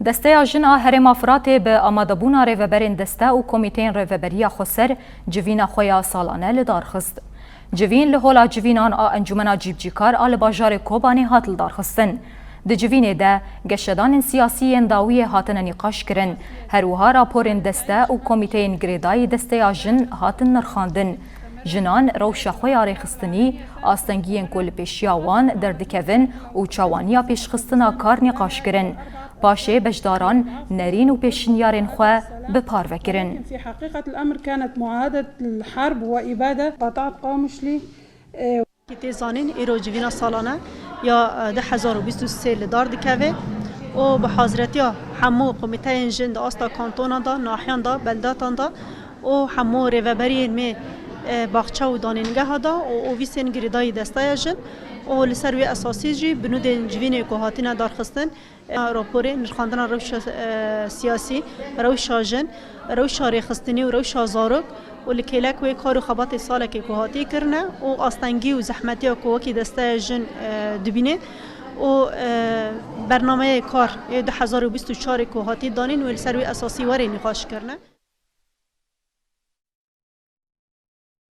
دسته جنا هرم افرات به آمادبونا ریوبرین دسته و کمیتین ریوبریا خسر جوینا خویا سالانه لدار خست. جوین لهولا جوینان انجمنا جیبجیکار آل باجار کوبانی هاتل دار خستن. د جوینه ده گشتدان سیاسی انداوی هاتن نقاش کرن. هروها راپورین دسته و کمیتین گریدای دسته جن هاتن نرخاندن. جنان روشا خویا ریخستنی آستنگین کل پیشیاوان دردکوین و چاوانیا پیشخستنا کار نقاش کرن. باشه بجداران نرين وبيشنيارين خوا ببار وكرن. في حقيقة الأمر كانت معاهدة الحرب وإبادة قطاع قامشلي كتيزانين إيرو جوينا سالانة يا 2023 لدار دكافي و بحاضرتيا حمو قوميتين جن دا أستا كانتونا دا ناحيان دا بلداتان دا و حمو ريفابرين مي باخچه و دانینگه دا و ویسین گریدای دسته جن و لسروی اساسی جی بنود جوینه که هاتینا دارخستن راپور نرخاندن روش سیاسی روش جن روش ریخستنی و روش زارک و لکیلک و کار و خبات ساله که هاتی کرنه و آستنگی و زحمتی که وکی دسته جن دبینه و برنامه کار 2024 که هاتی دانین و لسروی اساسی وری نقاش کرنه.